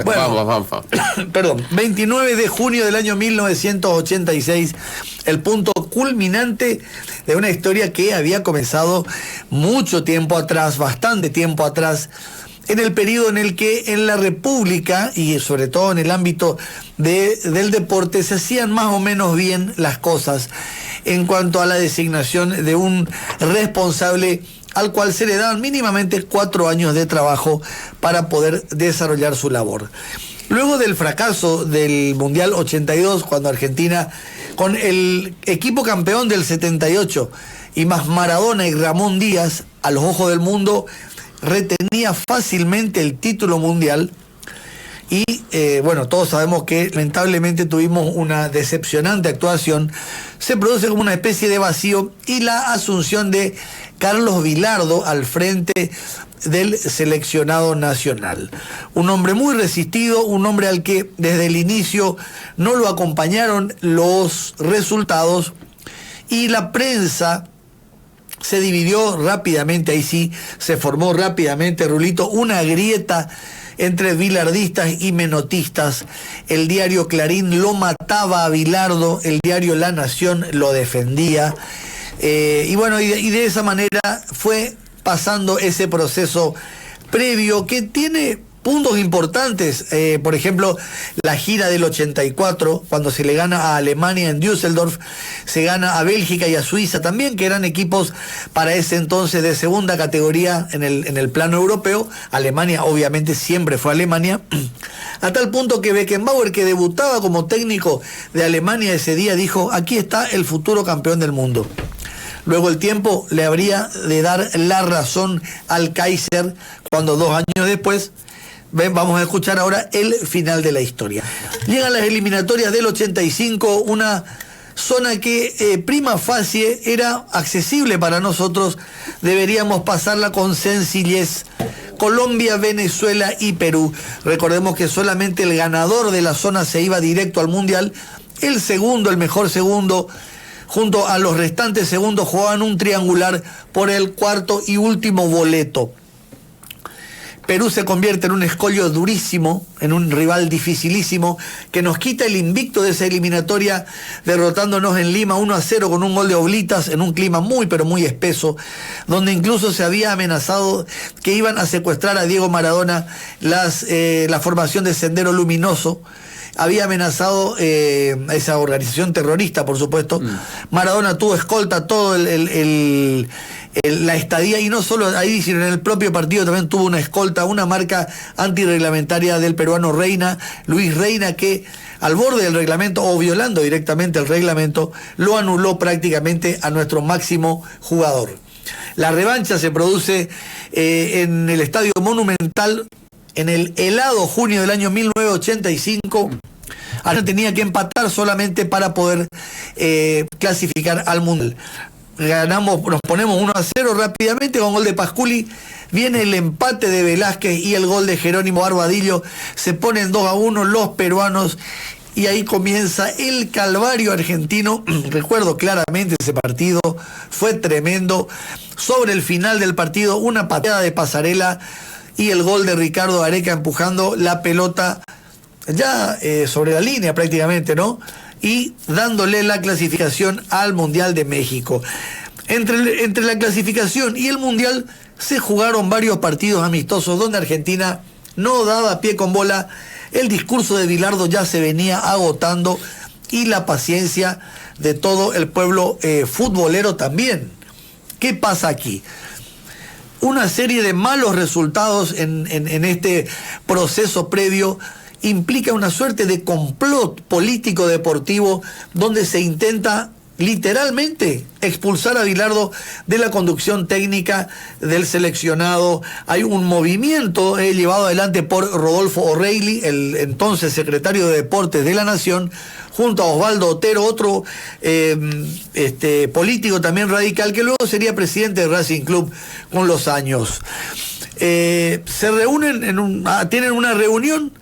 Bueno, vamos. Perdón, 29 de junio del año 1986, el punto culminante de una historia que había comenzado mucho tiempo atrás, bastante tiempo atrás, en el periodo en el que en la República y sobre todo en el ámbito del deporte se hacían más o menos bien las cosas en cuanto a la designación de un responsable al cual se le daban mínimamente 4 años de trabajo para poder desarrollar su labor. Luego del fracaso del Mundial 82, cuando Argentina, con el equipo campeón del 78, y más Maradona y Ramón Díaz, a los ojos del mundo, retenía fácilmente el título mundial, y bueno, todos sabemos que lamentablemente tuvimos una decepcionante actuación, se produce como una especie de vacío y la asunción de Carlos Bilardo al frente del seleccionado nacional. Un hombre muy resistido, un hombre al que desde el inicio no lo acompañaron los resultados y la prensa se dividió rápidamente, ahí sí se formó rápidamente, Rulito, una grieta entre bilardistas y menotistas. El diario Clarín lo mataba a Bilardo, el diario La Nación lo defendía, y bueno, y de esa manera fue pasando ese proceso previo que tiene puntos importantes, por ejemplo, la gira del 84, cuando se le gana a Alemania en Düsseldorf, se gana a Bélgica y a Suiza también, que eran equipos para ese entonces de segunda categoría en el plano europeo. Alemania obviamente siempre fue Alemania, a tal punto que Beckenbauer, que debutaba como técnico de Alemania ese día, dijo: aquí está el futuro campeón del mundo. Luego el tiempo le habría de dar la razón al Kaiser, cuando 2 años después, vamos a escuchar ahora el final de la historia. Llegan las eliminatorias del 85, una zona que prima facie era accesible para nosotros, deberíamos pasarla con sencillez. Colombia, Venezuela y Perú. Recordemos que solamente el ganador de la zona se iba directo al Mundial, el segundo, el mejor segundo, junto a los restantes segundos, jugaban un triangular por el cuarto y último boleto. Perú se convierte en un escollo durísimo, en un rival dificilísimo, que nos quita el invicto de esa eliminatoria, derrotándonos en Lima 1-0 con un gol de Oblitas, en un clima muy pero muy espeso, donde incluso se había amenazado que iban a secuestrar a Diego Maradona la formación de Sendero Luminoso. Había amenazado a esa organización terrorista, por supuesto. Maradona tuvo escolta todo la estadía, y no solo ahí, sino en el propio partido también tuvo una escolta, una marca antirreglamentaria del peruano Reina, Luis Reina, que al borde del reglamento, o violando directamente el reglamento, lo anuló prácticamente a nuestro máximo jugador. La revancha se produce en el Estadio Monumental, en el helado junio del año 1985. Ahora tenía que empatar solamente para poder clasificar al Mundial. Ganamos, nos ponemos 1-0 rápidamente con gol de Pasculi. Viene el empate de Velázquez y el gol de Jerónimo Barbadillo. Se ponen 2-1 los peruanos. Y ahí comienza el calvario argentino. Recuerdo claramente ese partido, fue tremendo. Sobre el final del partido, una pateada de Pasarela y el gol de Ricardo Gareca empujando la pelota ya sobre la línea prácticamente, ¿no? Y dándole la clasificación al Mundial de México. Entre la clasificación y el Mundial se jugaron varios partidos amistosos donde Argentina no daba pie con bola. El discurso de Bilardo ya se venía agotando y la paciencia de todo el pueblo futbolero también. ¿Qué pasa aquí? Una serie de malos resultados en este proceso previo implica una suerte de complot político deportivo donde se intenta literalmente expulsar a Bilardo de la conducción técnica del seleccionado. Hay un movimiento llevado adelante por Rodolfo O'Reilly, el entonces secretario de Deportes de la Nación, junto a Osvaldo Otero, otro político también radical, que luego sería presidente de Racing Club con los años. Se reúnen, tienen una reunión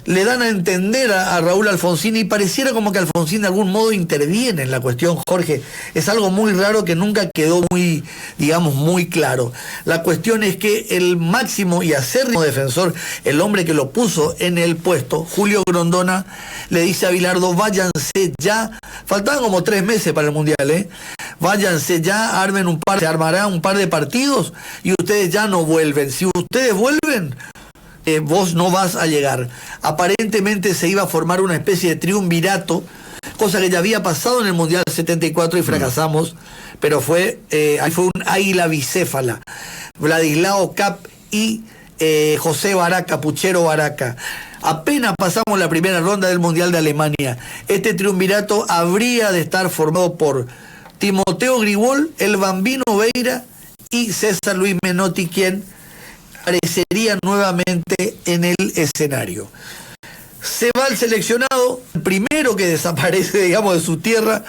le dan a entender a Raúl Alfonsín y pareciera como que Alfonsín de algún modo interviene en la cuestión, Jorge. Es algo muy raro que nunca quedó muy, digamos, muy claro. La cuestión es que el máximo y acérrimo defensor, el hombre que lo puso en el puesto, Julio Grondona, le dice a Bilardo, váyanse ya. Faltaban como 3 meses para el Mundial, ¿eh? Váyanse ya, se armarán un par de partidos y ustedes ya no vuelven. Si ustedes vuelven, vos no vas a llegar. Aparentemente se iba a formar una especie de triunvirato, cosa que ya había pasado en el Mundial 74 y fracasamos, pero ahí fue un águila bicéfala. Vladislao Cap y José Baraca, Puchero Baraca. Apenas pasamos la primera ronda del Mundial de Alemania. Este triunvirato habría de estar formado por Timoteo Gribol, el Bambino Veira y César Luis Menotti, quien aparecería nuevamente en el escenario. Se va el seleccionado, el primero que desaparece, digamos, de su tierra.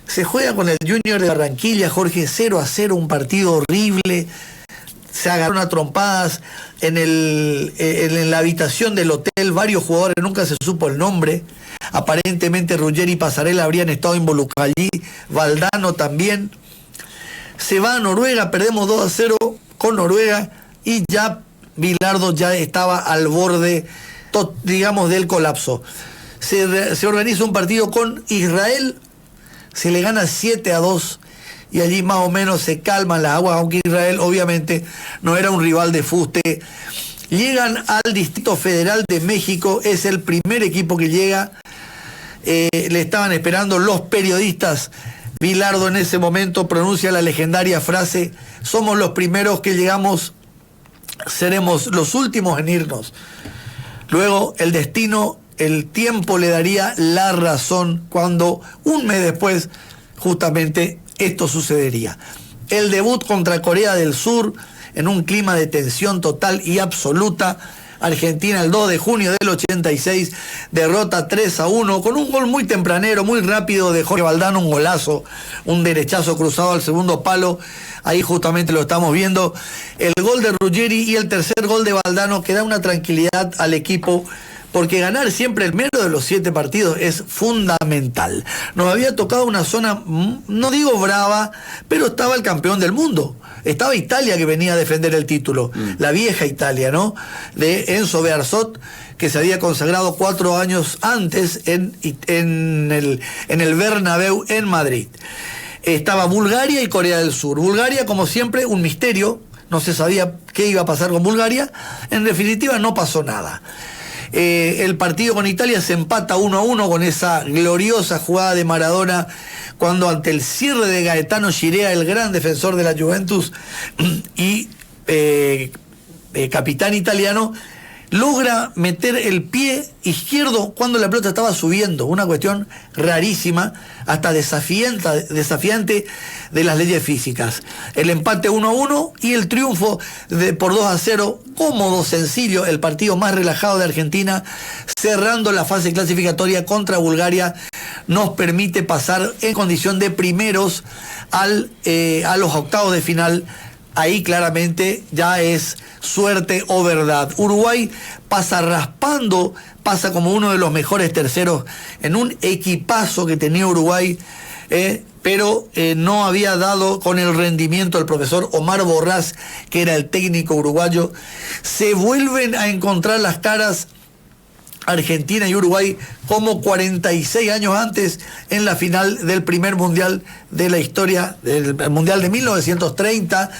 Se juega con el Junior de Barranquilla, Jorge, 0-0, un partido horrible. Se agarraron a trompadas en la habitación del hotel, varios jugadores, nunca se supo el nombre. Aparentemente Ruggeri y Pasarela habrían estado involucrados allí, Valdano también. Se va a Noruega, perdemos 2-0 con Noruega. Y ya Bilardo ya estaba al borde, digamos, del colapso. Se organiza un partido con Israel, se le gana 7-2 y allí más o menos se calman las aguas, aunque Israel obviamente no era un rival de fuste. Llegan al Distrito Federal de México, es el primer equipo que llega. Le estaban esperando los periodistas. Bilardo en ese momento pronuncia la legendaria frase, somos los primeros que llegamos, seremos los últimos en irnos. Luego el destino, el tiempo le daría la razón cuando un mes después justamente esto sucedería. El debut contra Corea del Sur en un clima de tensión total y absoluta. Argentina el 2 de junio del 86 derrota 3-1 con un gol muy tempranero, muy rápido de Jorge Valdano, un golazo, un derechazo cruzado al segundo palo. Ahí justamente lo estamos viendo, el gol de Ruggeri y el tercer gol de Valdano que da una tranquilidad al equipo, porque ganar siempre el primero de los 7 partidos es fundamental. Nos había tocado una zona, no digo brava, pero estaba el campeón del mundo. Estaba Italia, que venía a defender el título, la vieja Italia, ¿no? De Enzo Bearzot, que se había consagrado 4 años antes en el Bernabéu en Madrid. Estaba Bulgaria y Corea del Sur. Bulgaria, como siempre, un misterio. No se sabía qué iba a pasar con Bulgaria. En definitiva, no pasó nada. El partido con Italia se empata 1-1 con esa gloriosa jugada de Maradona cuando ante el cierre de Gaetano Scirea, el gran defensor de la Juventus y capitán italiano, logra meter el pie izquierdo cuando la pelota estaba subiendo, una cuestión rarísima, hasta desafiante de las leyes físicas. El empate 1-1 y el triunfo por 2-0, cómodo, sencillo, el partido más relajado de Argentina, cerrando la fase clasificatoria contra Bulgaria, nos permite pasar en condición de primeros a los octavos de final. Ahí claramente ya es suerte o verdad. Uruguay pasa raspando, pasa como uno de los mejores terceros en un equipazo que tenía Uruguay, pero no había dado con el rendimiento del profesor Omar Borrás, que era el técnico uruguayo. Se vuelven a encontrar las caras Argentina y Uruguay como 46 años antes en la final del primer mundial de la historia, del mundial de 1930,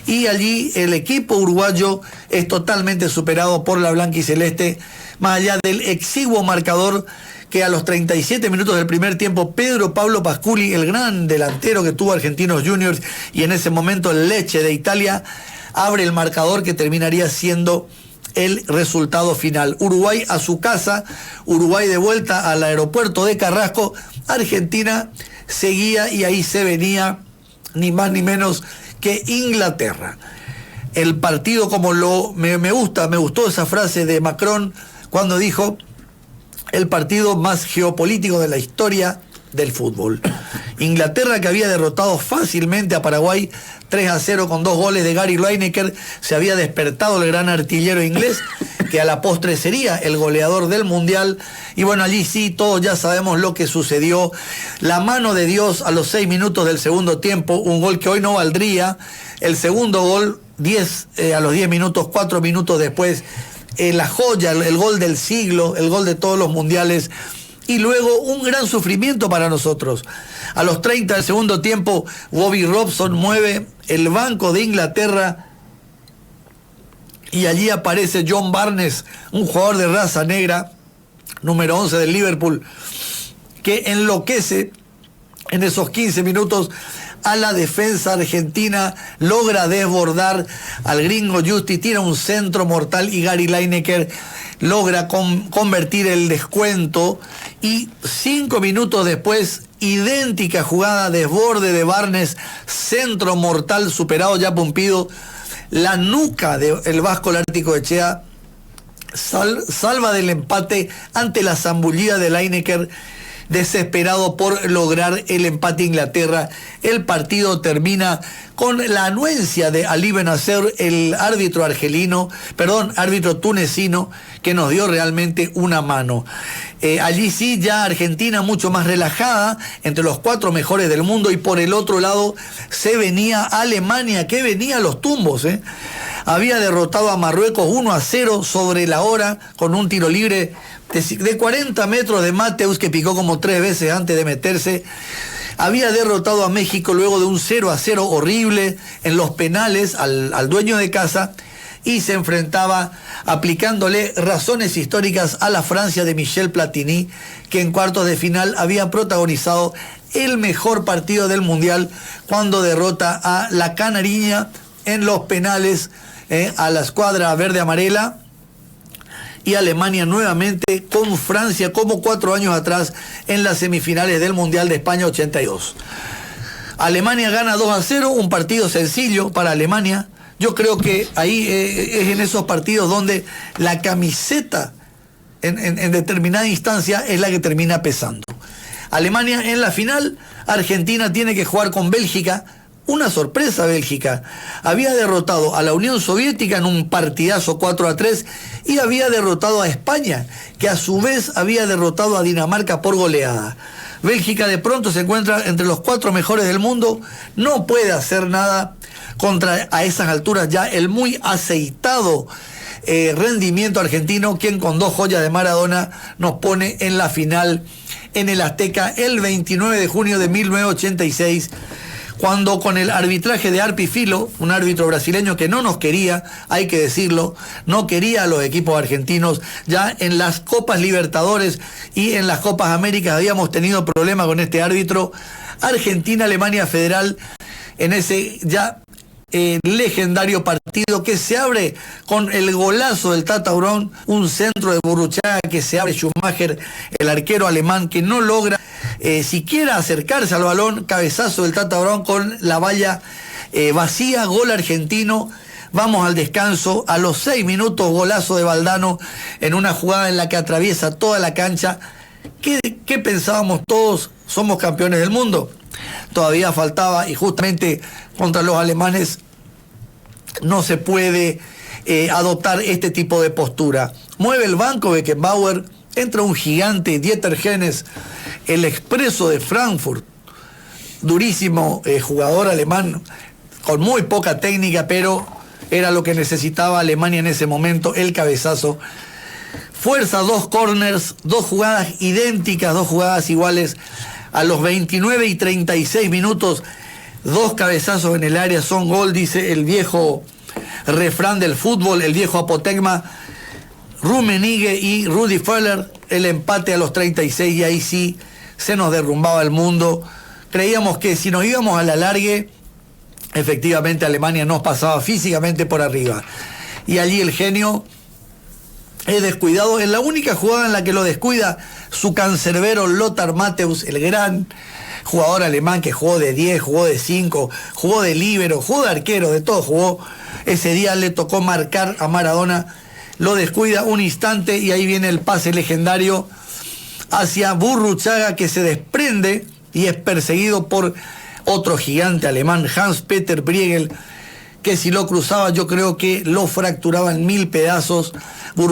y allí el equipo uruguayo es totalmente superado por la blanquiceleste, más allá del exiguo marcador que a los 37 minutos del primer tiempo Pedro Pablo Pasculi, el gran delantero que tuvo Argentinos Juniors y en ese momento el Lecce de Italia, abre el marcador que terminaría siendo el resultado final. Uruguay a su casa, Uruguay de vuelta al aeropuerto de Carrasco, Argentina seguía y ahí se venía ni más ni menos que Inglaterra. El partido como me gustó esa frase de Macron cuando dijo: el partido más geopolítico de la historia del fútbol. Inglaterra, que había derrotado fácilmente a Paraguay 3-0 con 2 goles de Gary Lineker, se había despertado el gran artillero inglés, que a la postre sería el goleador del Mundial. Y bueno, allí sí, todos ya sabemos lo que sucedió. La mano de Dios a los 6 minutos del segundo tiempo, un gol que hoy no valdría. El segundo gol, a los 10 minutos, 4 minutos después, la joya, el gol del siglo, el gol de todos los mundiales. Y luego un gran sufrimiento para nosotros. A los 30 del segundo tiempo, Bobby Robson mueve el banco de Inglaterra y allí aparece John Barnes, un jugador de raza negra, número 11 del Liverpool, que enloquece en esos 15 minutos a la defensa argentina, logra desbordar al gringo Justi, tira un centro mortal y Gary Lineker logra convertir el descuento. Y 5 minutos después, idéntica jugada, desborde de Barnes, centro mortal superado ya Pumpido, la nuca del Vasco Lárticoechea salva del empate ante la zambullida de Lineker, desesperado por lograr el empate Inglaterra. El partido termina con la anuencia de Ali Benacer, el árbitro tunecino, que nos dio realmente una mano. Allí sí, ya Argentina mucho más relajada, entre los 4 mejores del mundo, y por el otro lado se venía Alemania, que venía a los tumbos, Había derrotado a Marruecos 1-0 sobre la hora, con un tiro libre de 40 metros de Mateus, que picó como 3 veces antes de meterse. Había derrotado a México luego de un 0-0 horrible en los penales al dueño de casa, y se enfrentaba aplicándole razones históricas a la Francia de Michel Platini, que en cuartos de final había protagonizado el mejor partido del Mundial cuando derrota a la Canariña en los penales, a la escuadra verde-amarela. Y Alemania nuevamente con Francia, como 4 años atrás en las semifinales del Mundial de España 82. Alemania gana 2-0, un partido sencillo para Alemania. Yo creo que ahí es en esos partidos donde la camiseta en determinada instancia es la que termina pesando. Alemania en la final, Argentina tiene que jugar con Bélgica. Una sorpresa Bélgica. Había derrotado a la Unión Soviética en un partidazo 4-3 y había derrotado a España, que a su vez había derrotado a Dinamarca por goleada. Bélgica de pronto se encuentra entre los 4 mejores del mundo, no puede hacer nada contra, a esas alturas, ya el muy aceitado rendimiento argentino, quien con 2 joyas de Maradona nos pone en la final en el Azteca el 29 de junio de 1986, cuando con el arbitraje de Arpi Filo, un árbitro brasileño que no nos quería, hay que decirlo, no quería a los equipos argentinos. Ya en las Copas Libertadores y en las Copas Américas habíamos tenido problemas con este árbitro. Argentina-Alemania Federal, en ese ya legendario partido que se abre con el golazo del Tata Brown, un centro de Burruchaga que se abre Schumacher, el arquero alemán, que no logra siquiera acercarse al balón, cabezazo del Tata Brown con la valla vacía, gol argentino. Vamos al descanso, a los 6 minutos golazo de Valdano en una jugada en la que atraviesa toda la cancha. ¿Qué pensábamos todos? Somos campeones del mundo. Todavía faltaba, y justamente contra los alemanes no se puede adoptar este tipo de postura. Mueve el banco Beckenbauer, entra un gigante, Dieter Hennes, el expreso de Frankfurt, durísimo jugador alemán, con muy poca técnica, pero era lo que necesitaba Alemania en ese momento, el cabezazo. Fuerza 2 corners, 2 jugadas idénticas, 2 jugadas iguales. A los 29 y 36 minutos, 2 cabezazos en el área son gol, dice el viejo refrán del fútbol, el viejo apotegma. Rummenigge y Rudi Völler, el empate a los 36, y ahí sí se nos derrumbaba el mundo. Creíamos que si nos íbamos a la largue, efectivamente Alemania nos pasaba físicamente por arriba. Y allí el genio es descuidado. En la única jugada en la que lo descuida su cancerbero Lothar Matthäus, el gran jugador alemán que jugó de 10, jugó de 5, jugó de líbero, jugó de arquero, de todo jugó. Ese día le tocó marcar a Maradona, lo descuida un instante y ahí viene el pase legendario hacia Burruchaga, que se desprende y es perseguido por otro gigante alemán, Hans-Peter Briegel, que si lo cruzaba yo creo que lo fracturaba en 1000 pedazos.